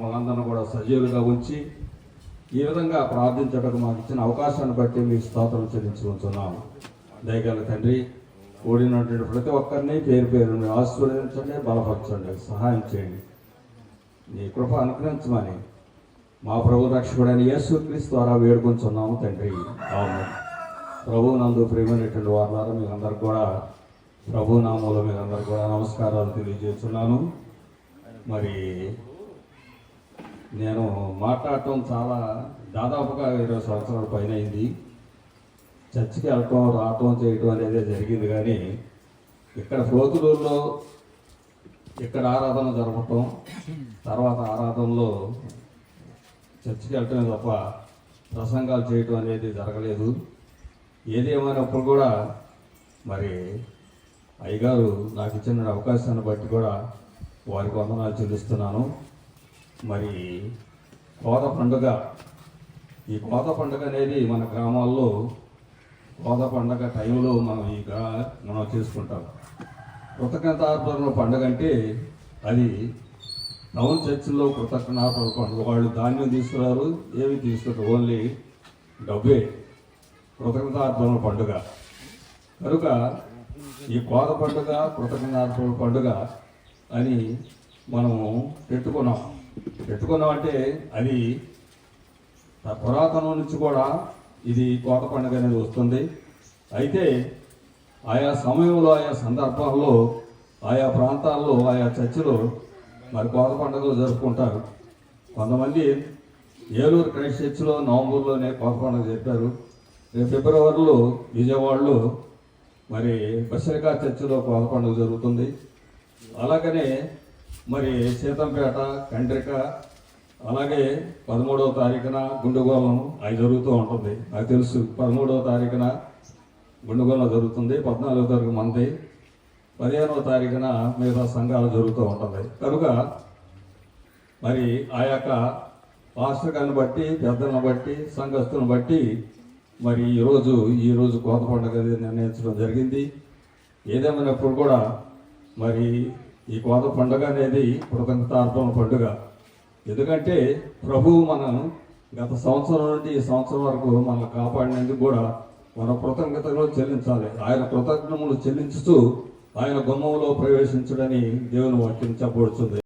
మమ్మల్ని కూడా సజీవులుగా ఉంచి ఈ విధంగా ప్రార్థించడానికి మాకు ఇచ్చిన అవకాశాన్ని బట్టి మీ స్తోత్రం చెల్లించుకుంటున్నాము. దయగల తండ్రి, కూడినటువంటి ప్రతి ఒక్కరిని పేరు పేరుని ఆశీర్వదించండి, బలపరచండి, సహాయం చేయండి. నీ కృప అనుగ్రహించమని మా ప్రభు రక్షకుడైన యేసుక్రీస్తు ద్వారా వేడుకొంచున్నాము తండ్రి. ఆమేన్. ప్రభు నందు ప్రియమైనటువంటి వారి ద్వారా మీకు అందరికి కూడా ప్రభు నామంలో మీకు అందరికి కూడా నమస్కారాలు తెలియజేస్తున్నాను. మరి నేను మాట్లాడటం చాలా దాదాపుగా 20 సంవత్సరాల పైన అయింది. చర్చికి వెళ్ళటం రావటం చేయటం అనేది జరిగింది. కానీ ఇక్కడ పోతులూరులో ఇక్కడ ఆరాధన జరపటం, తర్వాత ఆరాధనలో చర్చికి వెళ్ళటమే తప్ప ప్రసంగాలు చేయటం అనేది జరగలేదు. ఏది ఏమైనప్పుడు కూడా మరి అయ్యగారు నాకు ఇచ్చిన అవకాశాన్ని బట్టి కూడా వారికి వందనాలు చెల్లిస్తున్నాను. మరి కోత పండుగ, ఈ కోత పండుగ అనేది మన గ్రామాల్లో కోత పండుగ టైంలో మనం చేసుకుంటాం. కృతజ్ఞతార్పణ పండుగ అంటే అది టౌన్ చర్చిల్లో కృతజ్ఞతార్పణ పండుగ. వాళ్ళు ధాన్యం తీసుకురారు, ఏమి తీసుకుంటారు, ఓన్లీ డబ్బే కృతజ్ఞతార్పణ పండుగ. కనుక ఈ కోత పండుగ కృతజ్ఞతార్పణ పండుగ అని మనము పెట్టుకున్నాం అంటే అది పురాతనం నుంచి కూడా ఇది కోత పండుగ అనేది వస్తుంది. అయితే ఆయా సమయంలో, ఆయా సందర్భాల్లో, ఆయా ప్రాంతాల్లో, ఆయా చర్చిలో మరి కోత పండుగలు జరుపుకుంటారు. కొంతమంది ఏలూరు క్రైస్ట్ చర్చిలో నవంబర్లోనే కోత పండుగ చెప్పారు. రేపు ఫిబ్రవరిలో విజయవాడలో మరి బసిలికా చర్చిలో కోత పండుగ జరుగుతుంది. అలాగనే మరి సీతంపేట, కండ్రిక, అలాగే 13వ తారీఖున గుండుగోళం అవి జరుగుతూ ఉంటుంది. నాకు తెలుసు. 13వ తారీఖున గుండుగోళం జరుగుతుంది, 14వ తారీఖు మంది, 15వ తారీఖున మిగతా సంఘాలు జరుగుతూ ఉంటుంది. కనుక మరి ఆ యొక్క పాస్టర్ గారిని బట్టి, పెద్దలను బట్టి, సంఘస్థులను బట్టి మరి ఈరోజు కోత పండుగ నిర్ణయించడం జరిగింది. ఏదేమైనప్పుడు కూడా మరి ఈ కోత పండుగ అనేది కృతజ్ఞతార్పణ పండుగ. ఎందుకంటే ప్రభువు మనం గత సంవత్సరం నుండి ఈ సంవత్సరం వరకు మనల్ని కాపాడినందుకు కూడా మన కృతజ్ఞతలు చెల్లించాలి. ఆయన కృతజ్ఞతలు చెల్లించుతూ ఆయన గుమ్మంలో ప్రవేశించడని దేవుని వాక్యం చెప్పబడుతుంది.